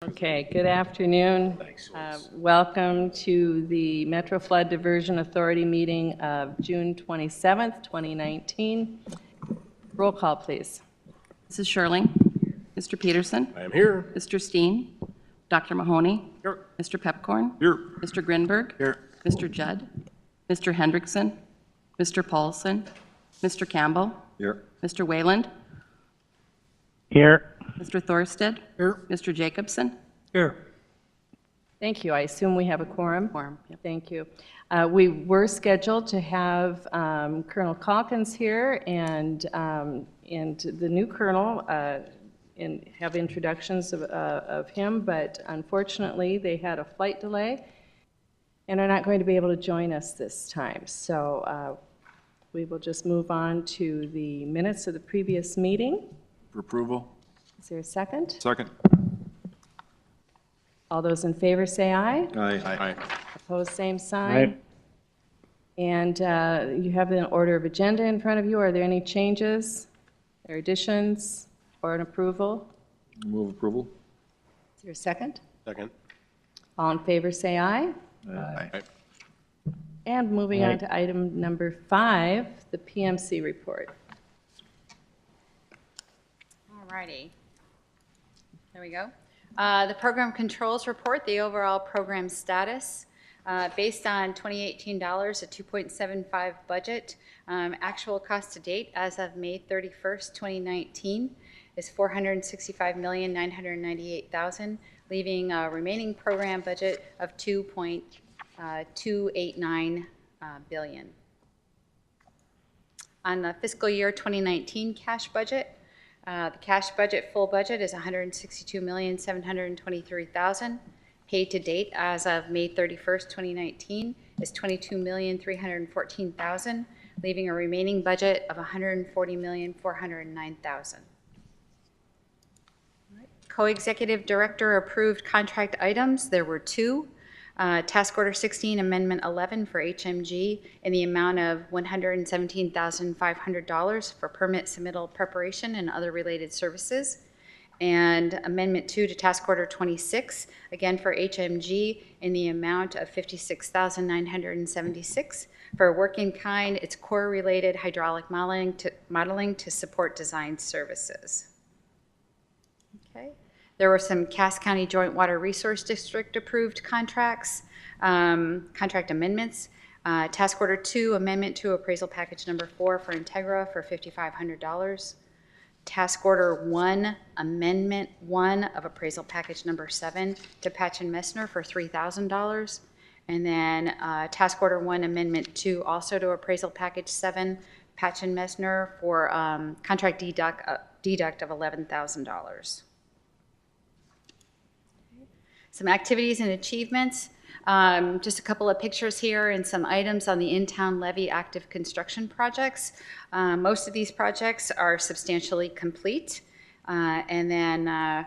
Okay, good afternoon. Welcome to the Metro Flood Diversion Authority meeting of June 27th, 2019. Roll call, please. Mrs. Sherling. Mr. Peterson. I am here. Mr. Steen. Dr. Mahoney. Here. Mr. Pepcorn. Here. Mr. Grinberg. Here. Mr. Judd. Mr. Hendrickson. Mr. Paulson. Mr. Campbell. Here. Mr. Wayland. Here. Mr. Thorsted. Here. Mr. Jacobson. Here. Thank you. I assume we have a quorum. Quorum, yep. Thank you. We were scheduled to have Colonel Calkins here and the new colonel and have introductions of him, but unfortunately they had a flight delay and are not going to be able to join us this time. So we will just move on to the minutes of the previous meeting. For approval. Is there a second? Second. All those in favor say aye. Aye. Opposed, same sign. And you have an order of agenda in front of you. Are there any changes or additions or an approval? Move approval. Is there a second? Second. All in favor say aye. Aye. And moving on to item number 5, the PMC report. All righty. There we go. The program controls report, the overall program status. Based on 2018 dollars, a 2.75 budget, actual cost to date as of May 31st, 2019 is $465,998,000, leaving a remaining program budget of $2.289 billion. On the fiscal year 2019 cash budget, the cash budget, full budget, is $162,723,000. Paid to date as of May 31st, 2019 is $22,314,000, leaving a remaining budget of $140,409,000. Co-executive director approved contract items. There were 2. Task Order 16, Amendment 11 for HMG in the amount of $117,500 for permit submittal preparation and other related services. And Amendment 2 to Task Order 26, again for HMG in the amount of $56,976 for work in kind. It's core-related hydraulic modeling to support design services. Okay. There were some Cass County Joint Water Resource District approved contracts, contract amendments. Task Order 2, Amendment to Appraisal Package Number 4 for Integra for $5,500. Task Order 1, Amendment 1 of Appraisal Package Number 7 to Patch and Messner for $3,000. And then Task Order 1, Amendment 2 also to Appraisal Package 7, Patch and Messner for contract deduct of $11,000. Some activities and achievements. Just a couple of pictures here and some items on the in-town levy active construction projects. Most of these projects are substantially complete. And then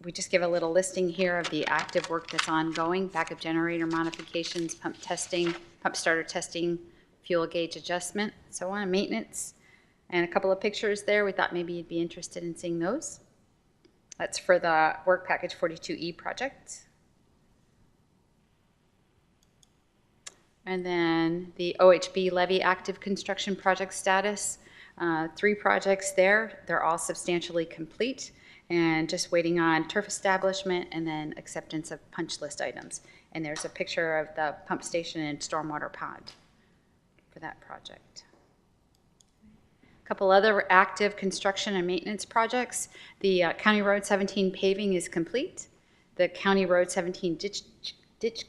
we just give a little listing here of the active work that's ongoing: backup generator modifications, pump testing, pump starter testing, fuel gauge adjustment, so on, maintenance. And a couple of pictures there. We thought maybe you'd be interested in seeing those. That's for the Work Package 42E project. And then the OHP Levy active construction project status. 3 projects there. They're all substantially complete and just waiting on turf establishment and then acceptance of punch list items. And there's a picture of the pump station and stormwater pond for that project. A couple other active construction and maintenance projects. The County Road 17 paving is complete. The County Road 17 ditch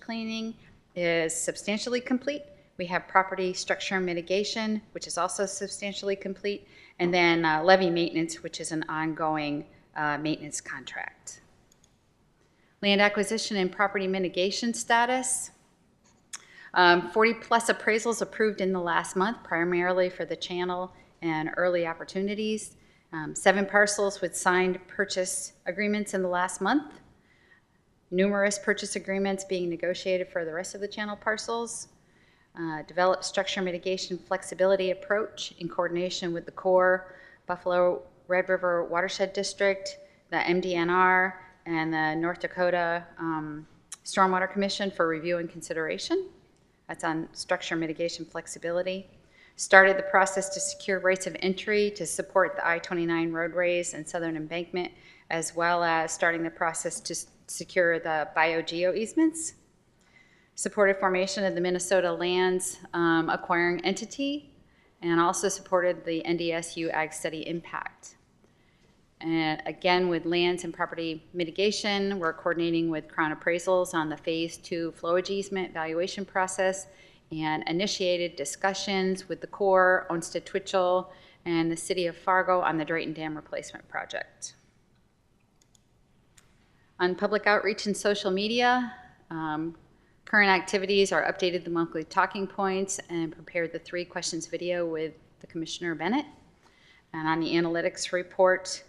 cleaning is substantially complete. We have property structure mitigation, which is also substantially complete, and then levy maintenance, which is an ongoing maintenance contract. Land acquisition and property mitigation status. 40 plus appraisals approved in the last month, primarily for the channel and early opportunities. 7 parcels with signed purchase agreements in the last month. Numerous purchase agreements being negotiated for the rest of the channel parcels. Develop structure mitigation flexibility approach in coordination with the Corps, Buffalo Red River Watershed District, the MDNR, and the North Dakota Stormwater Commission for review and consideration. That's on structure mitigation flexibility. Started the process to secure rights of entry to support the I-29 roadways and southern embankment, as well as starting the process to secure the biogeo easements. Supported formation of the Minnesota Lands Acquiring Entity, and also supported the NDSU Ag Study Impact. And again, with lands and property mitigation, we're coordinating with Crown Appraisals on the Phase 2 flowage easement valuation process, and initiated discussions with the Corps, Olmsted Twitchell, and the City of Fargo on the Drayton Dam replacement project. On public outreach and social media, current activities are updated the monthly talking points and prepared the 3 questions video with the Commissioner Bennett. And on the analytics report,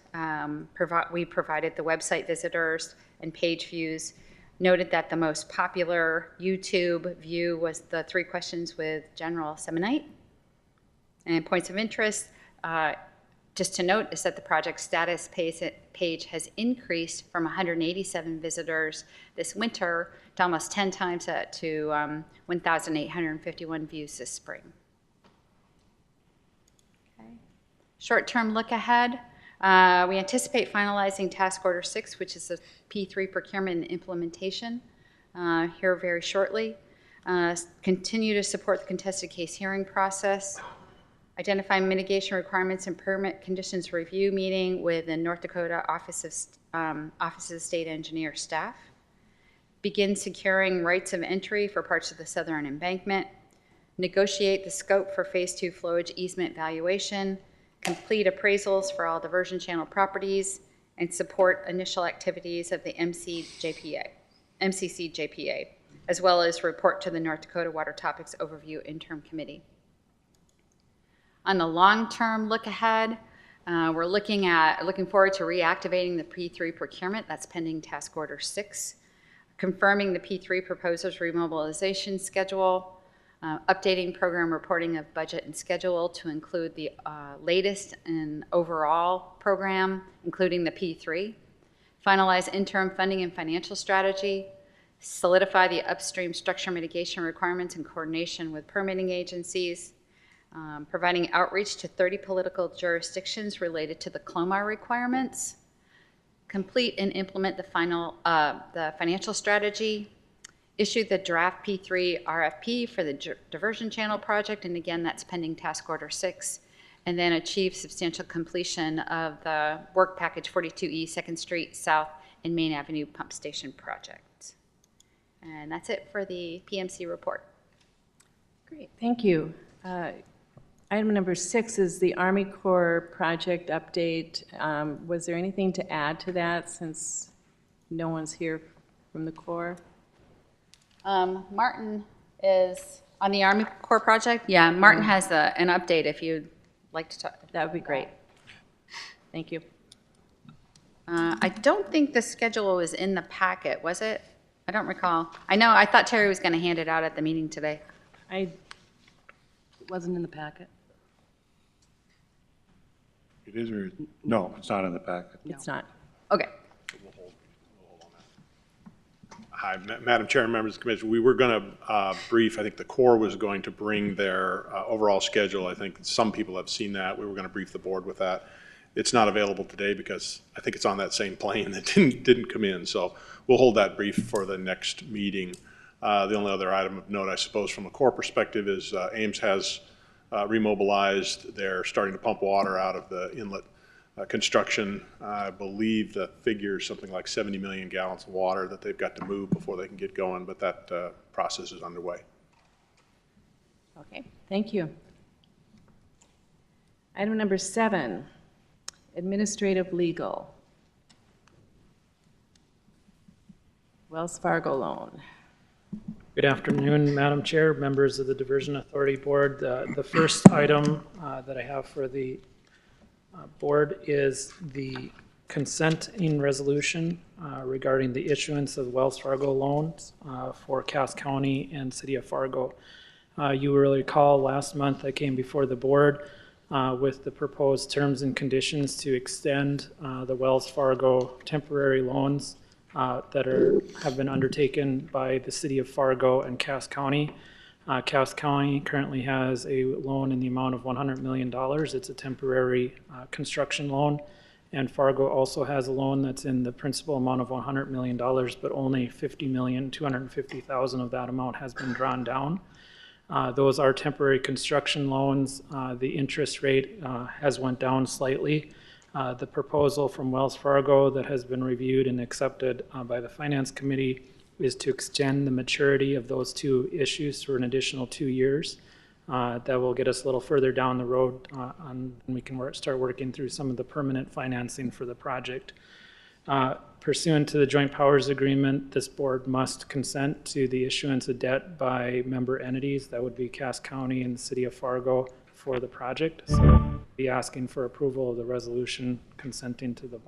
we provided the website visitors and page views. Noted that the most popular YouTube view was the 3 questions with General Semonite. And points of interest, just to note, is that the project status page has increased from 187 visitors this winter to almost 10 times that to 1,851 views this spring. Okay. Short-term look ahead. We anticipate finalizing Task Order 6, which is the P3 procurement and implementation, here very shortly. Continue to support the contested case hearing process. Identify mitigation requirements and permit conditions review meeting with the North Dakota Office of State Engineer staff. Begin securing rights of entry for parts of the southern embankment. Negotiate the scope for Phase 2 flowage easement valuation. Complete appraisals for all diversion channel properties, and support initial activities of the MCC JPA, as well as report to the North Dakota Water Topics Overview Interim Committee. On the long-term look ahead, we're looking forward to reactivating the P3 procurement. That's pending Task Order 6. Confirming the P3 proposers remobilization schedule. Updating program reporting of budget and schedule to include the latest and overall program, including the P3. Finalize interim funding and financial strategy. Solidify the upstream structure mitigation requirements in coordination with permitting agencies. Providing outreach to 30 political jurisdictions related to the CLOMAR requirements. Complete and implement the financial strategy. Issue the draft P3 RFP for the diversion channel project, and again, that's pending Task Order 6, and then achieve substantial completion of the work package 42E 2nd Street South and Main Avenue pump station project. And that's it for the PMC report. Great, thank you. Item number 6 is the Army Corps project update. Was there anything to add to that since no one's here from the Corps? Martin is on the Army Corps project. Yeah, Martin has an update if you'd like to talk. That would be great. Thank you. I don't think the schedule was in the packet, was it? I don't recall. I thought Terry was going to hand it out at the meeting today. It wasn't in the packet. It is or no, it's not in the packet. It's not. Okay. Hi, Madam Chair and members of the commission. We were going to brief, I think the Corps was going to bring their overall schedule. I think some people have seen that. We were going to brief the board with that. It's not available today because I think it's on that same plane that didn't come in. So we'll hold that brief for the next meeting. The only other item of note, I suppose, from a Corps perspective is Ames has remobilized. They're starting to pump water out of the inlet construction. I believe the figure is something like 70 million gallons of water that they've got to move before they can get going, but that process is underway. Okay, thank you. Item number 7, administrative legal. Wells Fargo loan. Good afternoon, Madam Chair, members of the Diversion Authority Board. The first item that I have for the board is the consenting resolution regarding the issuance of Wells Fargo loans for Cass County and City of Fargo. You will recall last month I came before the board with the proposed terms and conditions to extend the Wells Fargo temporary loans have been undertaken by the city of Fargo and Cass County. Cass County currently has a loan in the amount of $100 million. It's a temporary construction loan. And Fargo also has a loan that's in the principal amount of $100 million, but only $50,250,000 of that amount has been drawn down. Those are temporary construction loans. The interest rate has went down slightly. The proposal from Wells Fargo that has been reviewed and accepted by the Finance Committee is to extend the maturity of those two issues for an additional 2 years. That will get us a little further down the road and we can start working through some of the permanent financing for the project. Pursuant to the Joint Powers Agreement, this board must consent to the issuance of debt by member entities. That would be Cass County and the City of Fargo for the project. So we'll be asking for approval of the resolution consenting to the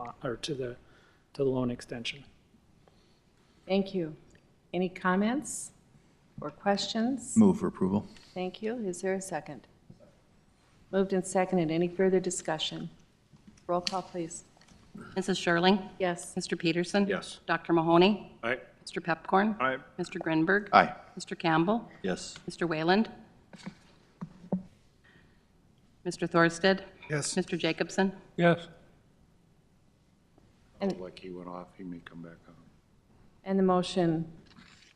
to the loan extension. Thank you. Any comments or questions? Move for approval. Thank you. Is there a second? Moved and seconded. Any further discussion? Roll call, please. Mrs. Sherling? Yes. Mr. Peterson? Yes. Dr. Mahoney? Aye. Mr. Pepcorn? Aye. Mr. Grinberg? Aye. Mr. Campbell? Yes. Mr. Wayland? Mr. Thorsted? Yes. Mr. Jacobson? Yes. Like he went off, he may come back on. And the motion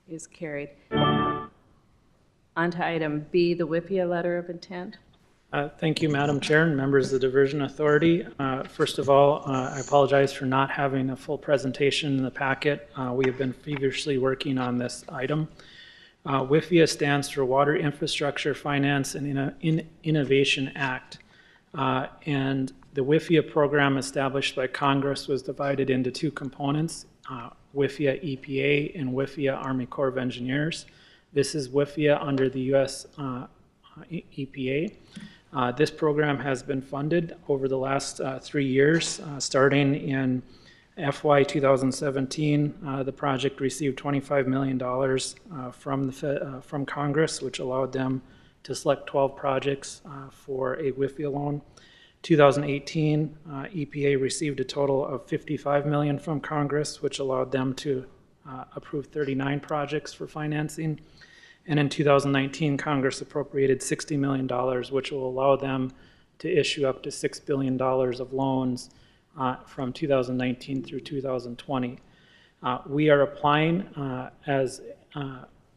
is carried. On to item B, the WIPIA letter of intent. Thank you, Madam Chair and members of the Diversion Authority. First of all, I apologize for not having a full presentation in the packet. We have been feverishly working on this item. WIFIA stands for Water Infrastructure Finance and Innovation Act. And the WIFIA program established by Congress was divided into two components, WIFIA EPA and WIFIA Army Corps of Engineers. This is WIFIA under the U.S. EPA. This program has been funded over the last 3 years, starting in FY 2017. The project received $25 million from Congress, which allowed them to select 12 projects for a WIFIA loan. 2018, EPA received a total of $55 million from Congress, which allowed them to approve 39 projects for financing. And in 2019, Congress appropriated $60 million, which will allow them to issue up to $6 billion of loans from 2019 through 2020. We are applying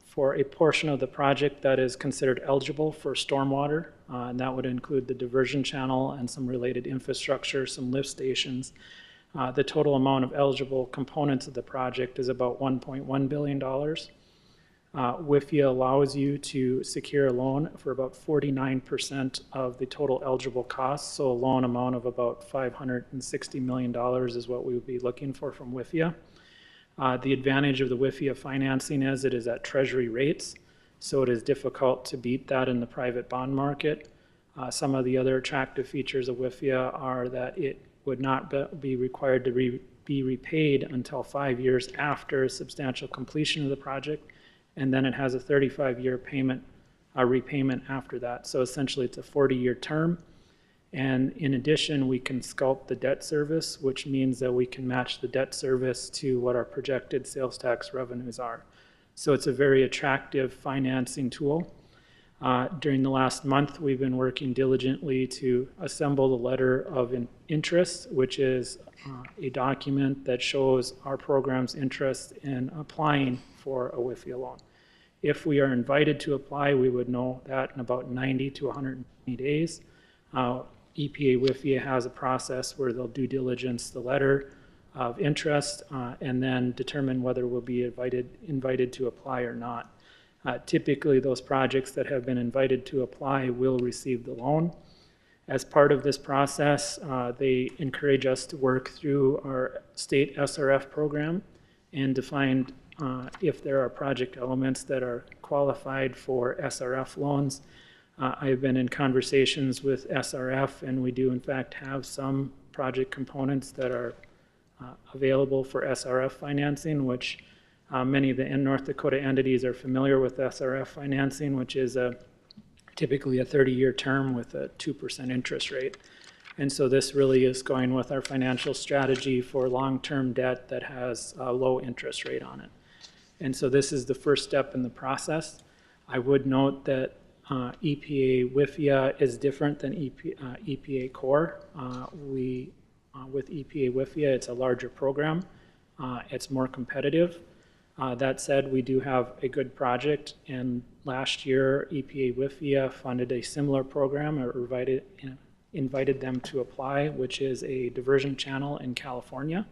for a portion of the project that is considered eligible for stormwater, and that would include the diversion channel and some related infrastructure, some lift stations. The total amount of eligible components of the project is about $1.1 billion. WIFIA allows you to secure a loan for about 49% of the total eligible costs, so a loan amount of about $560 million is what we would be looking for from WIFIA. The advantage of the WIFIA financing is it is at Treasury rates, so it is difficult to beat that in the private bond market. Some of the other attractive features of WIFIA are that it would not be required to be repaid until 5 years after substantial completion of the project, and then it has a 35-year repayment after that. So essentially it's a 40-year term. And in addition, we can sculpt the debt service, which means that we can match the debt service to what our projected sales tax revenues are. So it's a very attractive financing tool. During the last month, we've been working diligently to assemble the letter of interest, which is a document that shows our program's interest in applying for a WIFIA loan. If we are invited to apply, we would know that in about 90 to 120 days. EPA WIFIA has a process where they'll due diligence the letter of interest and then determine whether we'll be invited to apply or not. Typically, those projects that have been invited to apply will receive the loan. As part of this process, they encourage us to work through our state SRF program and define if there are project elements that are qualified for SRF loans. I've been in conversations with SRF, and we do in fact have some project components that are available for SRF financing, which many of the North Dakota entities are familiar with SRF financing, which is typically a 30-year term with a 2% interest rate. And so this really is going with our financial strategy for long-term debt that has a low interest rate on it. And so this is the first step in the process. I would note that EPA WIFIA is different than EPA Core. With EPA WIFIA, it's a larger program. It's more competitive. That said, we do have a good project, and last year EPA WIFIA funded a similar program or invited them to apply, which is a diversion channel in California.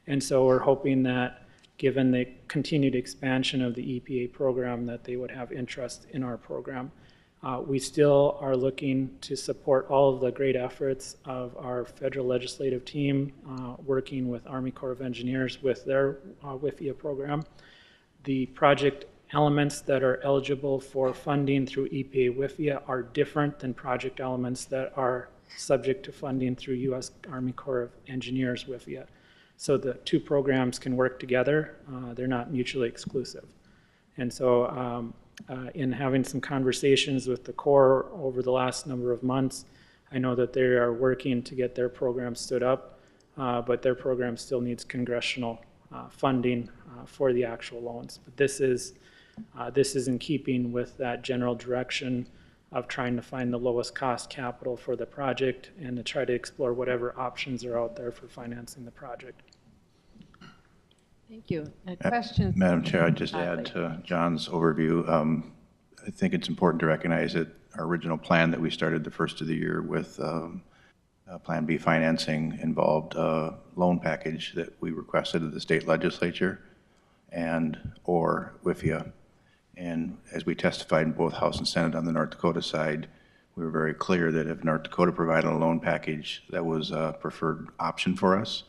And so we're hoping that given the continued expansion of the EPA program, that they would have interest in our program. We still are looking to support all of the great efforts of our federal legislative team working with Army Corps of Engineers with their WIFIA program. The project elements that are eligible for funding through EPA WIFIA are different than project elements that are subject to funding through U.S. Army Corps of Engineers WIFIA. So the two programs can work together. They're not mutually exclusive. And so in having some conversations with the Corps over the last number of months, I know that they are working to get their program stood up, but their program still needs congressional funding for the actual loans. But this is in keeping with that general direction of trying to find the lowest cost capital for the project and to try to explore whatever options are out there for financing the project. Thank you. Questions? Madam Chair, I'd just add to John's overview. I think it's important to recognize that our original plan that we started the first of the year with Plan B financing involved a loan package that we requested of the state legislature or WIFIA. And as we testified in both House and Senate on the North Dakota side, we were very clear that if North Dakota provided a loan package, that was a preferred option for us,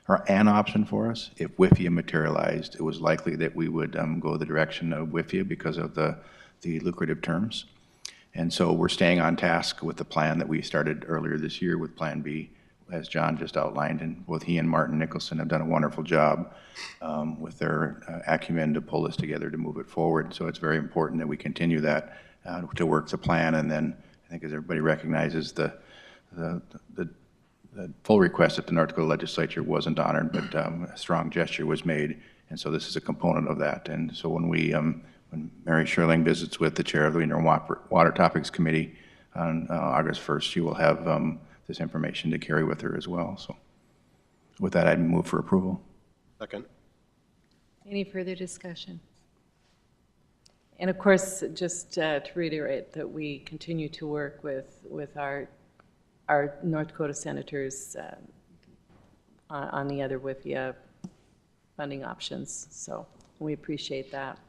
or an option for us. If WIFIA materialized, it was likely that we would go the direction of WIFIA because of the lucrative terms. And so we're staying on task with the plan that we started earlier this year with Plan B, as John just outlined, and both he and Martin Nicholson have done a wonderful job with their acumen to pull this together to move it forward. So it's very important that we continue that to work the plan. And then I think, as everybody recognizes, the full request at the North Dakota legislature wasn't honored, but a strong gesture was made. And so this is a component of that. And so when Mary Sherling visits with the chair of the Inner Water Topics Committee on August 1st, she will have this information to carry with her as well. So with that, I'd move for approval. Second. Any further discussion? And of course, just to reiterate that we continue to work with our North Dakota senators on the other WIFIA funding options. So we appreciate that.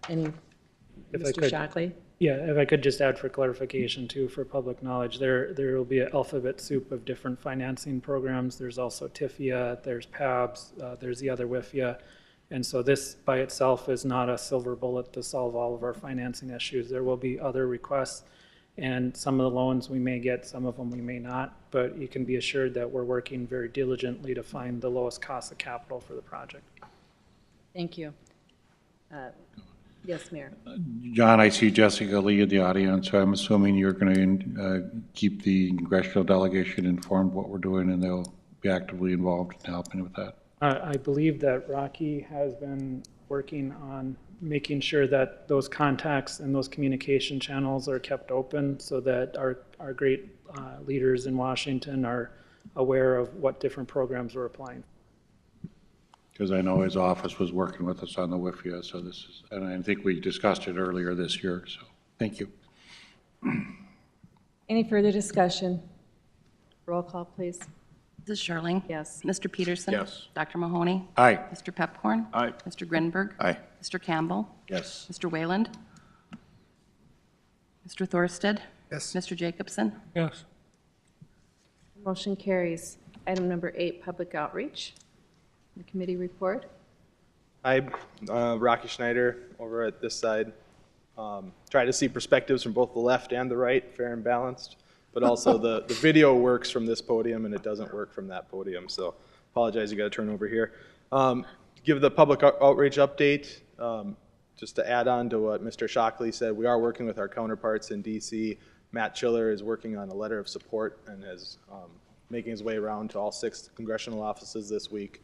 Mr. Shockley? Yeah, if I could just add for clarification too, for public knowledge, there will be an alphabet soup of different financing programs. There's also TIFIA, there's PABS, there's the other WIFIA. And so this by itself is not a silver bullet to solve all of our financing issues. There will be other requests, and some of the loans we may get, some of them we may not, but you can be assured that we're working very diligently to find the lowest cost of capital for the project. Thank you. Yes, Mayor. John, I see Jessica Lee in the audience, so I'm assuming you're going to keep the congressional delegation informed what we're doing, and they'll be actively involved in helping with that. I believe that Rocky has been working on making sure that those contacts and those communication channels are kept open so that our great leaders in Washington are aware of what different programs we're applying. Because I know his office was working with us on the WIFIA, so this is, and I think we discussed it earlier this year, so thank you. Any further discussion? Roll call, please. Mrs. Sherling? Yes. Mr. Peterson? Yes. Dr. Mahoney? Aye. Mr. Pepcorn? Aye. Mr. Grinberg? Aye. Mr. Campbell? Yes. Mr. Wayland? Mr. Thorsted? Yes. Mr. Jacobson? Yes. Motion carries. Item number 8, public outreach. The committee report. Hi, Rocky Schneider over at this side. Try to see perspectives from both the left and the right, fair and balanced. But also the video works from this podium and it doesn't work from that podium. So apologize, you got to turn over here. Give the public outreach update. Just to add on to what Mr. Shockley said, we are working with our counterparts in DC Matt Chiller is working on a letter of support and is making his way around to all 6 congressional offices this week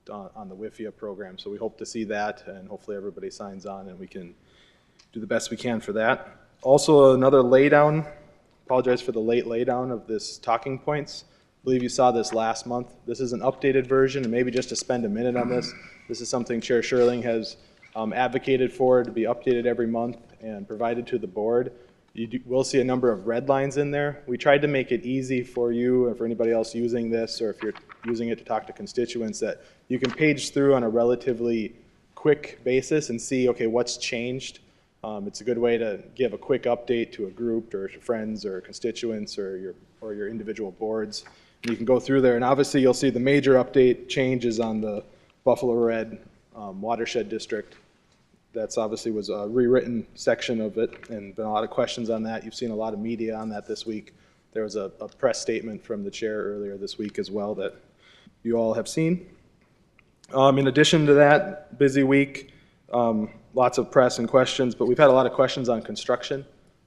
on the WIFIA program. So we hope to see that, and hopefully everybody signs on and we can do the best we can for that. Also, another laydown, apologize for the late laydown of this talking points. I believe you saw this last month. This is an updated version, and maybe just to spend a minute on this, this is something Chair Sherling has advocated for to be updated every month and provided to the board. You will see a number of red lines in there. We tried to make it easy for you or for anybody else using this, or if you're using it to talk to constituents, that you can page through on a relatively quick basis and see, okay, what's changed. It's a good way to give a quick update to a group or to friends or constituents or your individual boards. And you can go through there, and obviously you'll see the major update changes on the Buffalo Red watershed district. That's obviously was a rewritten section of it, and been a lot of questions on that. You've seen a lot of media on that this week. There was a press statement from the chair earlier this week as well that you all have seen. In addition to that, busy week, lots of press and questions, but we've had a lot of questions on construction.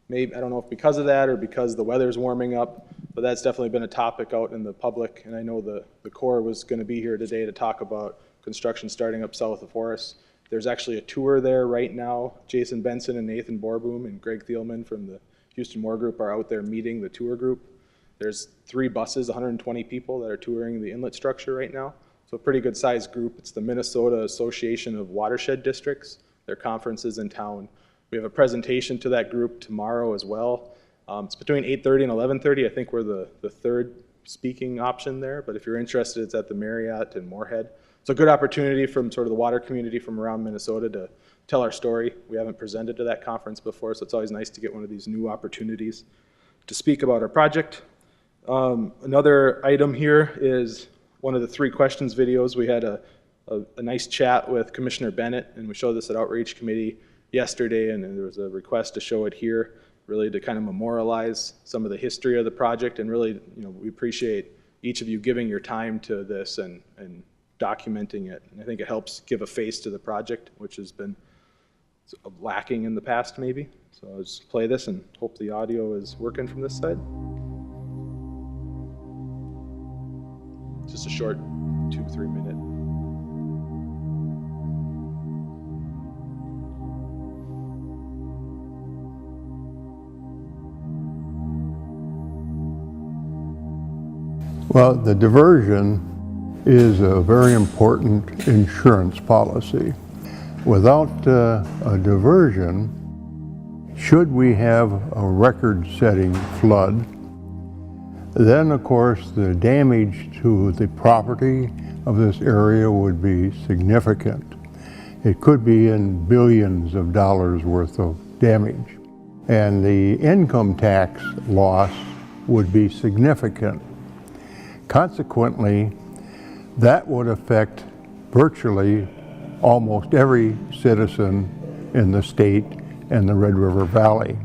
Maybe, I don't know if because of that or because the weather's warming up, but that's definitely been a topic out in the public, and I know the Corps was going to be here today to talk about construction starting up south of Horace. There's actually a tour there right now. Jason Benson and Nathan Borboom and Greg Thielman from the Houston Moore Group are out there meeting the tour group. There's 3 buses, 120 people that are touring the inlet structure right now. So a pretty good sized group. It's the Minnesota Association of Watershed Districts. Their conference is in town. We have a presentation to that group tomorrow as well. It's between 8:30 and 11:30. I think we're the 3rd speaking option there, but if you're interested, it's at the Marriott in Moorhead. It's a good opportunity from sort of the water community from around Minnesota to tell our story. We haven't presented to that conference before, so it's always nice to get one of these new opportunities to speak about our project. Another item here is one of the 3 questions videos. We had a nice chat with Commissioner Bennett, and we showed this at Outrage Committee yesterday, and there was a request to show it here, really to kind of memorialize some of the history of the project, and really, you know, we appreciate each of you giving your time to this and documenting it. And I think it helps give a face to the project, which has been lacking in the past maybe. So I'll just play this and hope the audio is working from this side. Just a short 2-3 minute. Well, the diversion is a very important insurance policy. Without a diversion, should we have a record-setting flood, then of course the damage to the property of this area would be significant. It could be in billions of dollars worth of damage. And the income tax loss would be significant. Consequently, that would affect virtually almost every citizen in the state and the Red River Valley.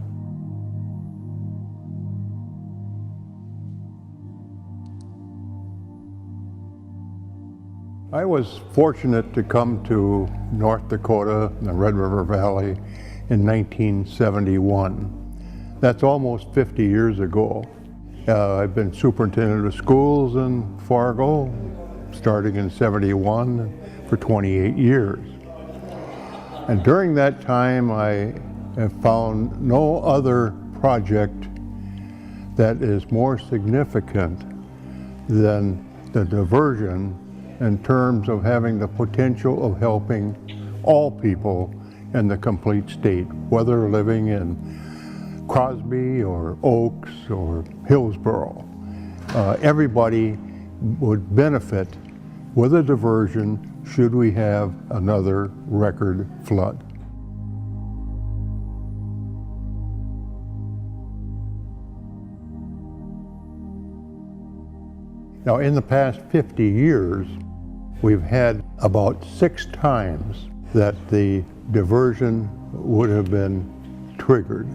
I was fortunate to come to North Dakota and the Red River Valley in 1971. That's almost 50 years ago. I've been superintendent of schools in Fargo, starting in '71 for 28 years. And during that time, I have found no other project that is more significant than the diversion in terms of having the potential of helping all people in the complete state, whether living in Crosby or Oaks or Hillsborough. Everybody would benefit with a diversion should we have another record flood. Now, in the past 50 years, we've had about 6 times that the diversion would have been triggered.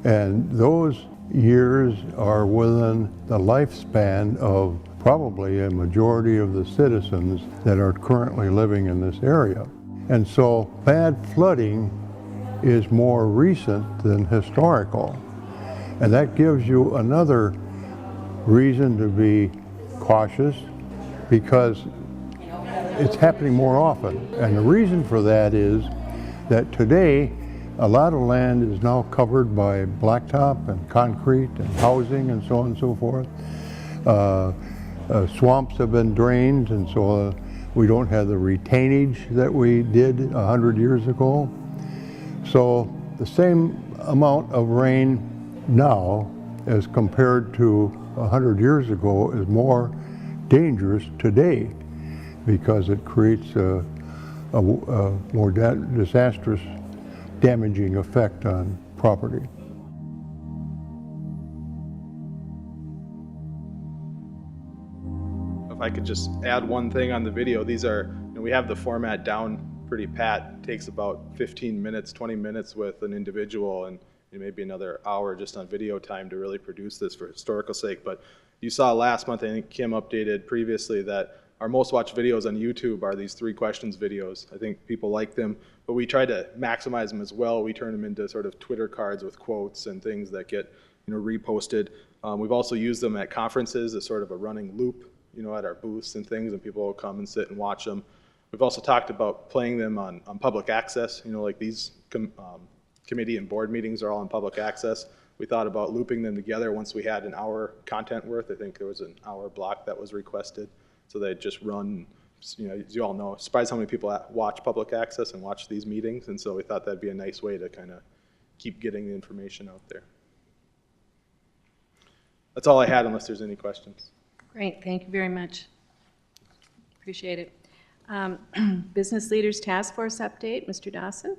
And those years are within the lifespan of probably a majority of the citizens that are currently living in this area. And so bad flooding is more recent than historical. And that gives you another reason to be cautious because it's happening more often. And the reason for that is that today a lot of land is now covered by blacktop and concrete and housing and so on and so forth. Swamps have been drained, and so we don't have the retainage that we did 100 years ago. So the same amount of rain now as compared to 100 years ago is more dangerous today because it creates a more disastrous, damaging effect on property. If I could just add one thing on the video, these are, we have the format down pretty pat. It takes about 15 minutes, 20 minutes with an individual, and maybe another hour just on video time to really produce this for historical sake. But you saw last month, I think Kim updated previously, that our most watched videos on YouTube are these 3 questions videos. I think people like them, but we try to maximize them as well. We turn them into sort of Twitter cards with quotes and things that get reposted. We've also used them at conferences as sort of a running loop, at our booths and things, and people will come and sit and watch them. We've also talked about playing them on public access, like these committee and board meetings are all on public access. We thought about looping them together once we had an hour content worth. I think there was an hour block that was requested. So they just run, as you all know, surprised how many people watch public access and watch these meetings. And so we thought that'd be a nice way to kind of keep getting the information out there. That's all I had, unless there's any questions. Great, thank you very much. Appreciate it. Business Leaders Task Force update, Mr. Dawson.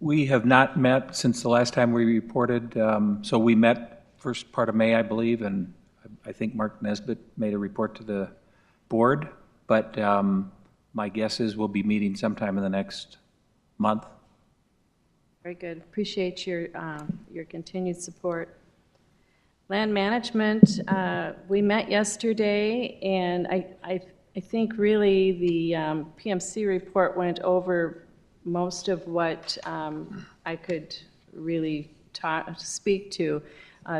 We have not met since the last time we reported. So we met first part of May, I believe, and I think Mark Nesbitt made a report to the board. But my guess is we'll be meeting sometime in the next month. Very good. Appreciate your continued support. Land management, we met yesterday, and I think really the PMC report went over most of what I could really speak to.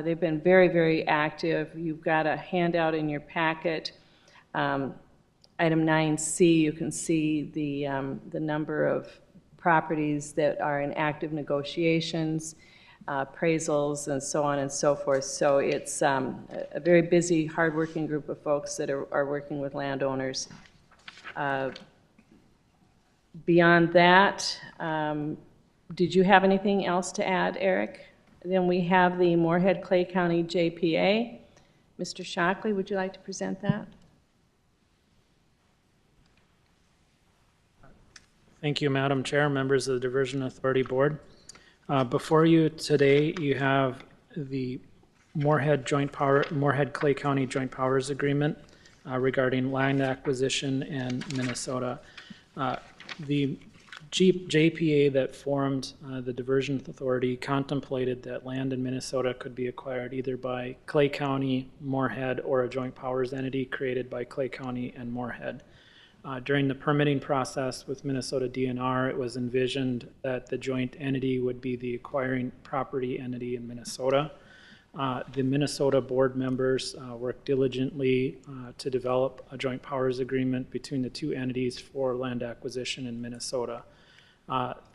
They've been very, very active. You've got a handout in your packet. Item 9C, you can see the number of properties that are in active negotiations, appraisals, and so on and so forth. So it's a very busy, hardworking group of folks that are working with landowners. Beyond that, did you have anything else to add, Eric? Then we have the Moorhead-Clay County JPA. Mr. Shockley, would you like to present that? Thank you, Madam Chair, members of the Diversion Authority Board. Before you today, you have the Moorhead-Clay County Joint Powers Agreement regarding land acquisition in Minnesota. The JPA that formed the Diversion Authority contemplated that land in Minnesota could be acquired either by Clay County, Moorhead, or a joint powers entity created by Clay County and Moorhead. During the permitting process with Minnesota DNR, it was envisioned that the joint entity would be the acquiring property entity in Minnesota. The Minnesota board members worked diligently to develop a joint powers agreement between the two entities for land acquisition in Minnesota.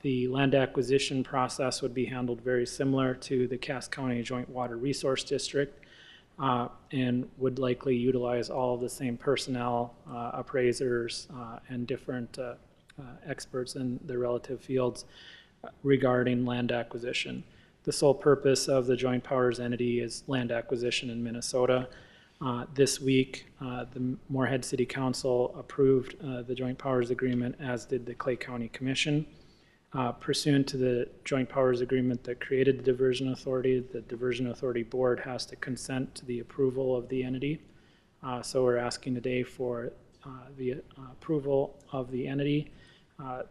The land acquisition process would be handled very similar to the Cass County Joint Water Resource District and would likely utilize all of the same personnel, appraisers, and different experts in their relative fields regarding land acquisition. The sole purpose of the joint powers entity is land acquisition in Minnesota. This week, the Moorhead City Council approved the joint powers agreement, as did the Clay County Commission. Pursuant to the joint powers agreement that created the Diversion Authority, the Diversion Authority Board has to consent to the approval of the entity. So we're asking today for the approval of the entity.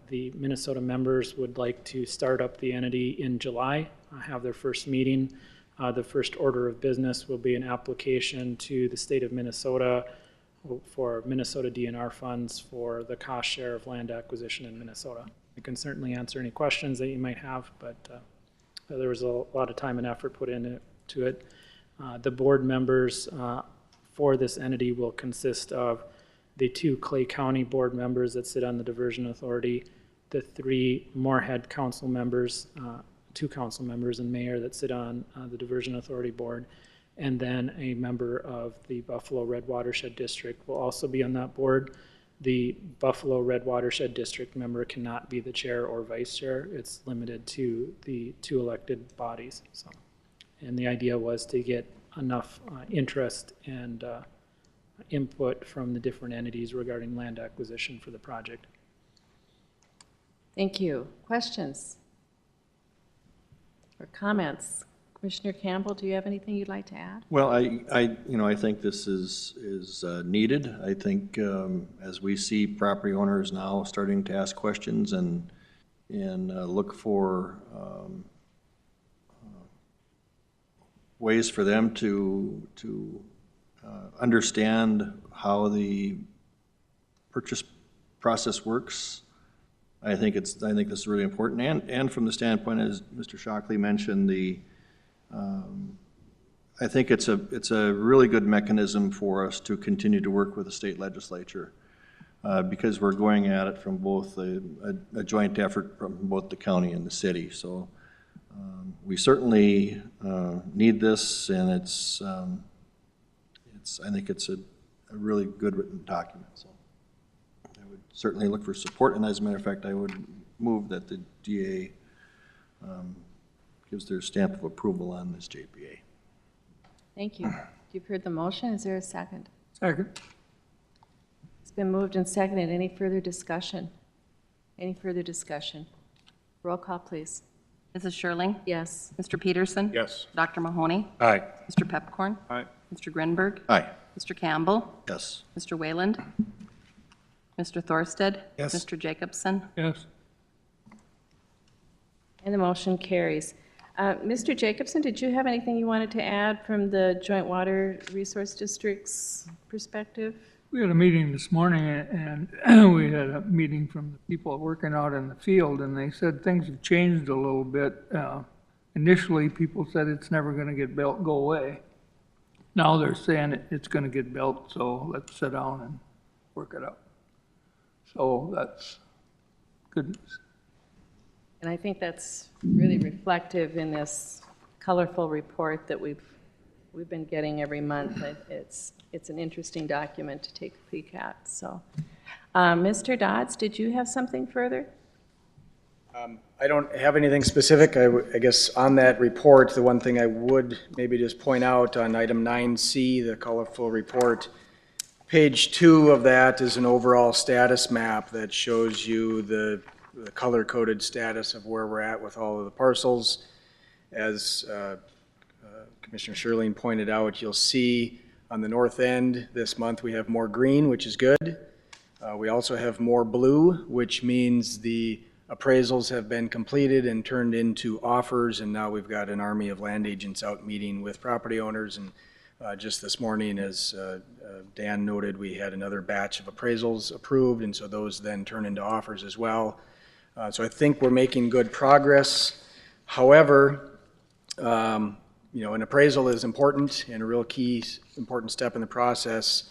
The Minnesota members would like to start up the entity in July, have their first meeting. The first order of business will be an application to the state of Minnesota for Minnesota DNR funds for the cost share of land acquisition in Minnesota. I can certainly answer any questions that you might have, but There was a lot of time and effort put into it. The board members for this entity will consist of the 2 Clay County board members that sit on the Diversion Authority, the 3 Moorhead council members, 2 council members and mayor that sit on the Diversion Authority board, and then a member of the Buffalo Red Watershed District will also be on that board. The Buffalo Red Watershed District member cannot be the chair or vice chair. It's limited to the 2 elected bodies. So, and the idea was to get enough interest and input from the different entities regarding land acquisition for the project. Thank you. Questions or comments? Commissioner Campbell, do you have anything you'd like to add? Well, I think this is needed. I think as we see property owners now starting to ask questions and look for ways for them to understand how the purchase process works, I think this is really important. And from the standpoint, as Mr. Shockley mentioned, I think it's a really good mechanism for us to continue to work with the state legislature because we're going at it from both a joint effort from both the county and the city. So we certainly need this, and I think it's a really good written document. So I would certainly look for support, and as a matter of fact, I would move that the DA gives their stamp of approval on this JPA. Thank you. You've heard the motion. Is there a second? Second. It's been moved and seconded. Any further discussion? Any further discussion? Roll call, please. Mrs. Sherling? Yes. Mr. Peterson? Yes. Dr. Mahoney? Aye. Mr. Pepcorn? Aye. Mr. Grenberg? Aye. Mr. Campbell? Yes. Mr. Wayland? Mr. Thorsted? Yes. Mr. Jacobson? Yes. And the motion carries. Mr. Jacobson, did you have anything you wanted to add from the Joint Water Resource District's perspective? We had a meeting this morning, and we had a meeting from the people working out in the field, and they said things have changed a little bit. Initially, people said it's never going to get built, go away. Now they're saying it's going to get built, so let's sit down and work it out. So that's good news. And I think that's really reflective in this colorful report that we've been getting every month. It's an interesting document to take a peek at. So, Mr. Dodds, did you have something further? I don't have anything specific. I guess on that report, the one thing I would maybe just point out on item 9C, the colorful report, page 2 of that is an overall status map that shows you the color-coded status of where we're at with all of the parcels. As Commissioner Sherling pointed out, you'll see on the north end this month we have more green, which is good. We also have more blue, which means the appraisals have been completed and turned into offers, and now we've got an army of land agents out meeting with property owners. And just this morning, as Dan noted, we had another batch of appraisals approved, and so those then turn into offers as well. So I think we're making good progress. However, an appraisal is important and a real key important step in the process,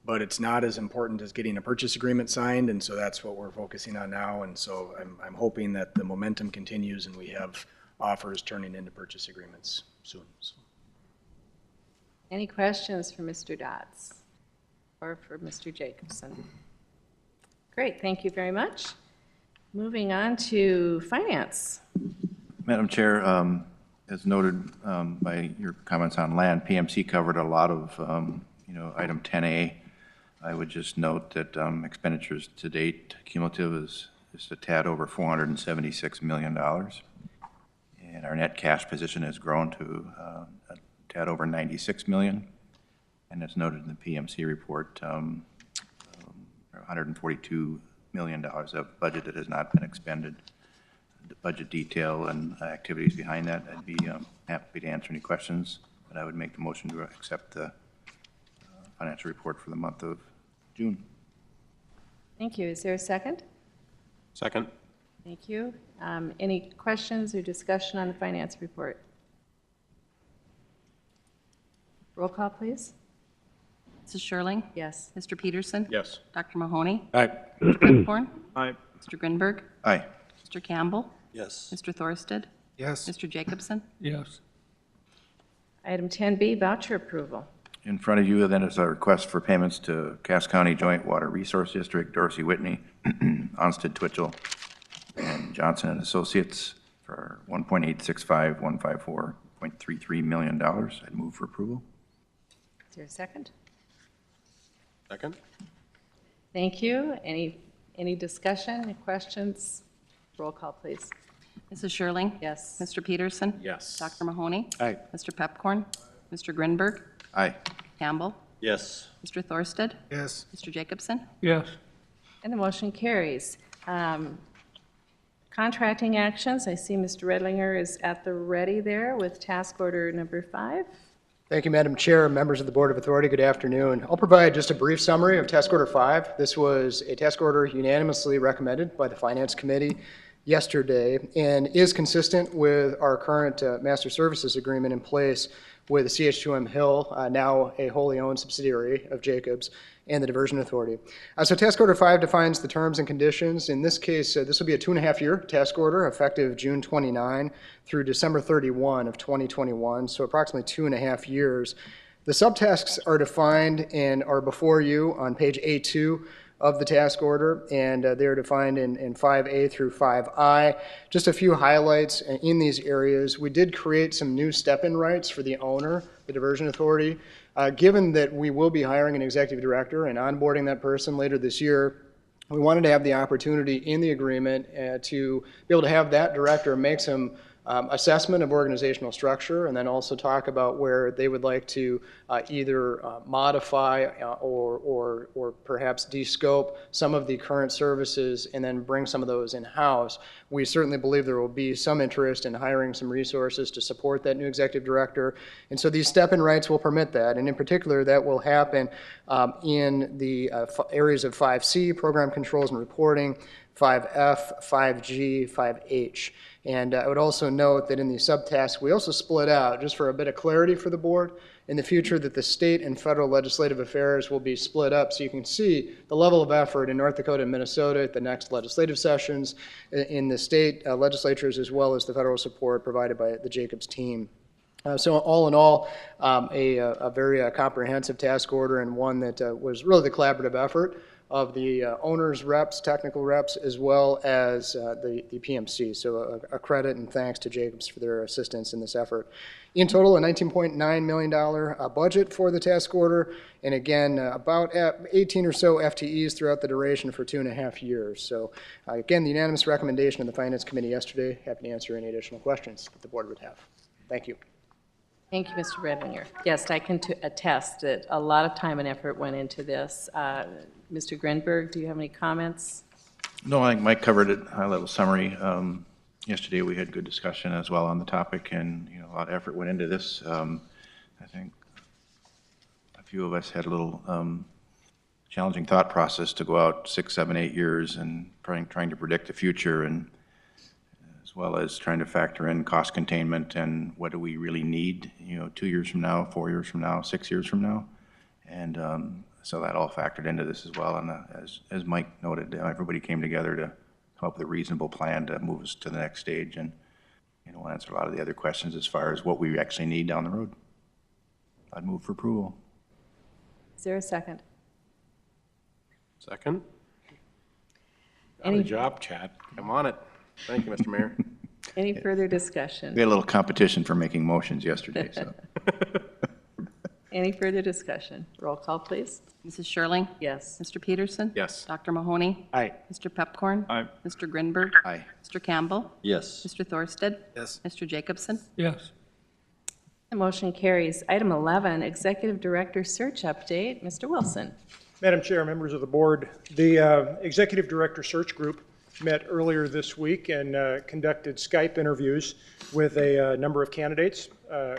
but it's not as important as getting a purchase agreement signed, and so that's what we're focusing on now. And so I'm hoping that the momentum continues and we have offers turning into purchase agreements soon. So. Any questions for Mr. Dodds or for Mr. Jacobson? Great, thank you very much. Moving on to finance. Madam Chair, as noted by your comments on land, PMC covered a lot of, item 10A. I would just note that expenditures to date cumulative is a tad over $476 million. And our net cash position has grown to a tad over $96 million. And as noted in the PMC report, $142 million of budget that has not been expended. The budget detail and activities behind that, I'd be happy to answer any questions, but I would make the motion to accept the financial report for the month of June. Thank you. Is there a second? Second. Thank you. Any questions or discussion on the finance report? Roll call, please. Mrs. Sherling? Yes. Mr. Peterson? Yes. Dr. Mahoney? Aye. Mr. Pepcorn? Aye. Mr. Grinberg? Aye. Mr. Campbell? Yes. Mr. Thorsted? Yes. Mr. Jacobson? Yes. Item 10B, voucher approval. In front of you then is a request for payments to Cass County Joint Water Resource District, Dorsey Whitney, Onsted Twitchell, and Johnson and Associates for $1.865154.33 million. I'd move for approval. Is there a second? Second? Thank you. Any discussion, any questions? Roll call, please. Mrs. Sherling? Yes. Mr. Peterson? Yes. Dr. Mahoney? Aye. Mr. Pepcorn? Mr. Grinberg? Aye. Campbell? Yes. Mr. Thorsted? Yes. Mr. Jacobson? Yes. And the motion carries. Contracting actions, I see Mr. Redlinger is at the ready there with task order number 5. Thank you, Madam Chair, members of the Board of Authority. Good afternoon. I'll provide just a brief summary of Task Order 5. This was a task order unanimously recommended by the Finance Committee yesterday and is consistent with our current master services agreement in place with the CH2M Hill, now a wholly owned subsidiary of Jacobs, and the Diversion Authority. So Task Order 5 defines the terms and conditions. In this case, this will be a 2.5-year task order effective June 29 through December 31 of 2021, so approximately 2.5 years. The subtasks are defined and are before you on page A2 of the task order, and they are defined in 5A through 5I. Just a few highlights in these areas. We did create some new step-in rights for the owner, the Diversion Authority. Given that we will be hiring an executive director and onboarding that person later this year, we wanted to have the opportunity in the agreement to be able to have that director make some assessment of organizational structure, and then also talk about where they would like to either modify or perhaps de-scope some of the current services and then bring some of those in-house. We certainly believe there will be some interest in hiring some resources to support that new executive director, and so these step-in rights will permit that, and in particular that will happen in the areas of 5C, program controls and reporting, 5F, 5G, 5H. And I would also note that in the subtasks, we also split out, just for a bit of clarity for the board, in the future that the state and federal legislative affairs will be split up so you can see the level of effort in North Dakota and Minnesota at the next legislative sessions, in the state legislatures, as well as the federal support provided by the Jacobs team. So all in all, a very comprehensive task order, and one that was really the collaborative effort of the owners' reps, technical reps, as well as the PMC. So a credit and thanks to Jacobs for their assistance in this effort. In total, a $19.9 million budget for the task order, and again, about 18 or so FTEs throughout the duration for 2.5 years. So again, the unanimous recommendation of the Finance Committee yesterday. Happy to answer any additional questions that the board would have. Thank you. Thank you, Mr. Redlinger. Yes, I can attest that a lot of time and effort went into this. Mr. Grinberg, do you have any comments? No, I think Mike covered it, high-level summary. Yesterday, we had good discussion as well on the topic, and a lot of effort went into this. I think a few of us had a little challenging thought process to go out 6, 7, 8 years and trying to predict the future, and as well as trying to factor in cost containment and what do we really need, 2 years from now, 4 years from now, 6 years from now. And so that all factored into this as well. And as Mike noted, everybody came together to come up with a reasonable plan to move us to the next stage, and we'll answer a lot of the other questions as far as what we actually need down the road. I'd move for approval. Is there a second? Second? Good job, Chad. I'm on it. Thank you, Mr. Mayor. Any further discussion? We had a little competition for making motions yesterday, so. Any further discussion? Roll call, please. Mrs. Sherling? Yes. Mr. Peterson? Yes. Dr. Mahoney? Aye. Mr. Pepcorn? Aye. Mr. Grinberg? Aye. Mr. Campbell? Yes. Mr. Thorsted? Yes. Mr. Jacobson? Yes. The motion carries. Item 11, Executive Director Search Update. Mr. Wilson. Madam Chair, members of the board, the Executive Director Search Group met earlier this week and conducted Skype interviews with a number of candidates.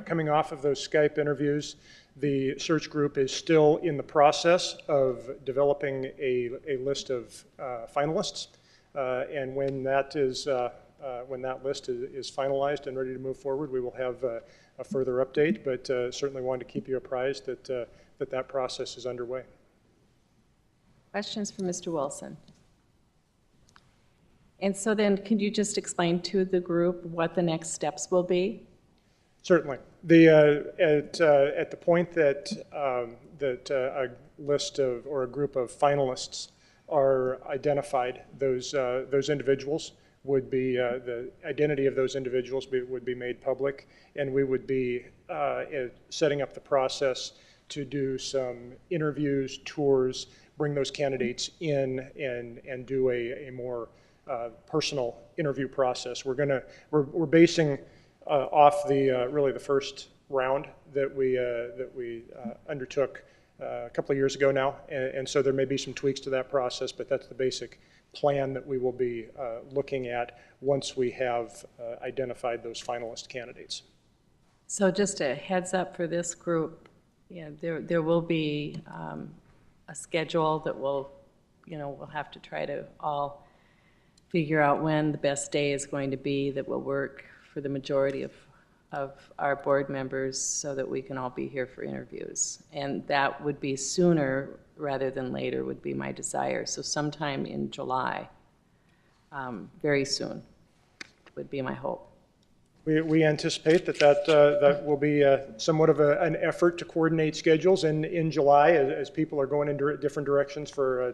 Coming off of those Skype interviews, the search group is still in the process of developing a list of finalists. And when that list is finalized and ready to move forward, we will have a further update, but certainly wanted to keep you apprised that that process is underway. Questions for Mr. Wilson? And so then, can you just explain to the group what the next steps will be? Certainly. At the point that a list of, or a group of finalists are identified, those individuals would be, the identity of those individuals would be made public, and we would be setting up the process to do some interviews, tours, bring those candidates in and do a more personal interview process. We're basing off really the first round that we undertook a couple of years ago now, and so there may be some tweaks to that process, but that's the basic plan that we will be looking at once we have identified those finalist candidates. So just a heads up for this group, there will be a schedule that we'll have to try to all figure out when the best day is going to be that will work for the majority of our board members so that we can all be here for interviews. And that would be sooner rather than later would be my desire. So sometime in July, very soon, would be my hope. We anticipate that will be somewhat of an effort to coordinate schedules in July as people are going in different directions for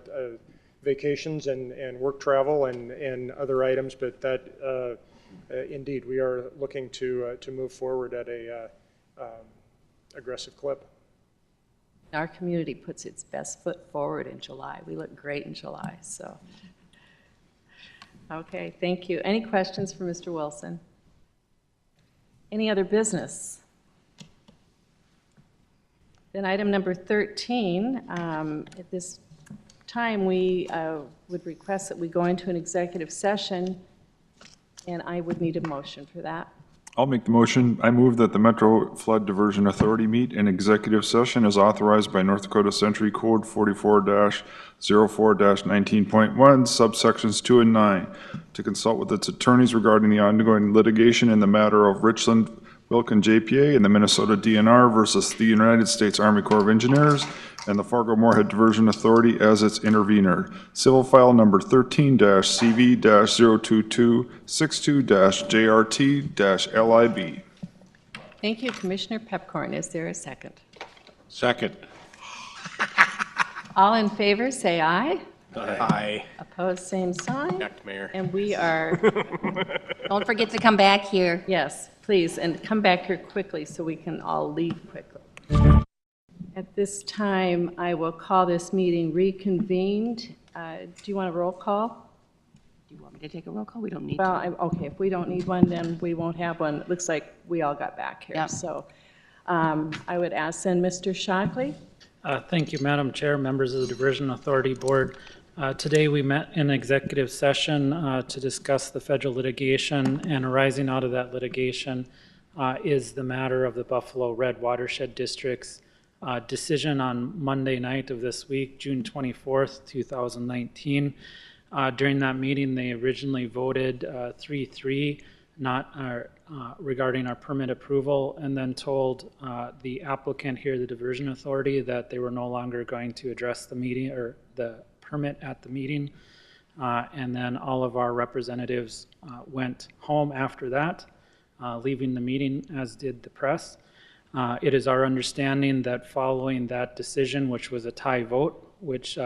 vacations and work travel and other items, but that indeed we are looking to move forward at a aggressive clip. Our community puts its best foot forward in July. We look great in July, so. Okay, thank you. Any questions for Mr. Wilson? Any other business? Then item number 13, at this time we would request that we go into an executive session, and I would need a motion for that. I'll make the motion. I move that the Metro Flood Diversion Authority meet in executive session as authorized by North Dakota Century Code 44-04-19.1, subsections 2 and 9, to consult with its attorneys regarding the ongoing litigation in the matter of Richland, Wilkin JPA and the Minnesota DNR versus the United States Army Corps of Engineers and the Fargo-Moorhead Diversion Authority as its intervener. Civil file number 13-CV-02262-JRT-LIB. Thank you, Commissioner Pepcorn. Is there a second? Second. All in favor, say aye. Aye. Opposed, same sign. Act, Mayor. And we are, Don't forget to come back here. yes, please, and come back here quickly so we can all leave quickly. At this time, I will call this meeting reconvened. Do you want a roll call? Do you want me to take a roll call? We don't need Well, to. okay, if we don't need one, then we won't have one. It looks like we all got back here. Yep. So I would ask then Mr. Shockley. Thank you, Madam Chair, members of the Diversion Authority Board. Today we met in executive session to discuss the federal litigation, and arising out of that litigation is the matter of the Buffalo Red Watershed District's decision on Monday night of this week, June 24th, 2019. During that meeting, they originally voted 3-3 regarding our permit approval, and then told the applicant here, the Diversion Authority, that they were no longer going to address the meeting or the permit at the meeting. And then all of our representatives went home after that, leaving the meeting, as did the press. It is our understanding that following that decision, which was a tie vote, which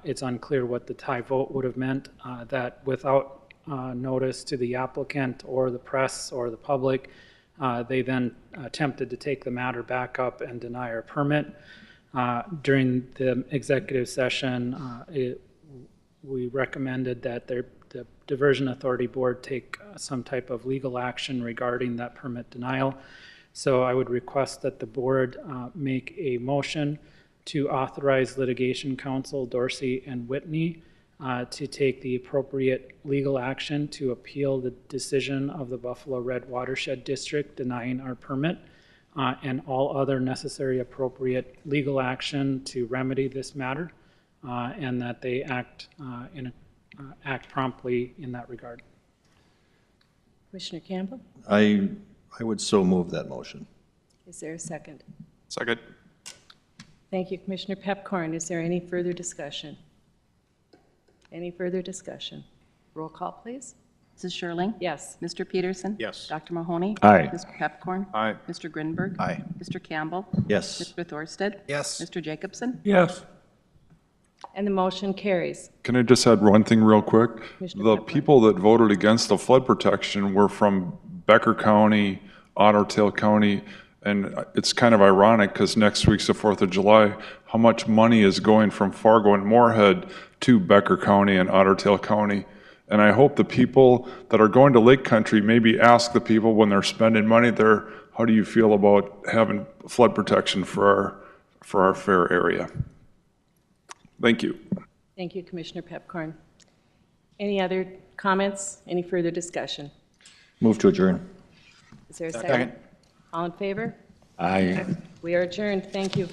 it's unclear what the tie vote would have meant, that without notice to the applicant or the press or the public, they then attempted to take the matter back up and deny our permit. During the executive session, we recommended that the Diversion Authority Board take some type of legal action regarding that permit denial. So I would request that the board make a motion to authorize litigation counsel Dorsey and Whitney to take the appropriate legal action to appeal the decision of the Buffalo Red Watershed District denying our permit, and all other necessary appropriate legal action to remedy this matter, and that they act act promptly in that regard. Commissioner Campbell, I would so move that motion. is there a second? Second. Thank you, Commissioner Pepcorn. Is there any further discussion? Any further discussion? Roll call, please. Mrs. Schirling? Yes. Mr. Peterson? Yes. Dr. Mahoney? Aye. Mr. Pepcorn? Aye. Mr. Grinberg? Aye. Mr. Campbell? Yes. Mr. Thorsted? Yes. Mr. Jacobson? Yes. And the motion carries. Can I just add one thing real quick? Commissioner The Pepper. people that voted against the flood protection were from Becker County, Otter Tail County, and it's kind of ironic because next week's the 4th of July. How much money is going from Fargo and Moorhead to Becker County and Otter Tail County? And I hope the people that are going to Lake Country maybe ask the people when they're spending money there, how do you feel about having flood protection for our fair area? Thank you. Thank you, Commissioner Pepcorn. Any other comments? Any further discussion? Move to adjourn. Is there a second? All in favor? Aye. We are adjourned. Thank you.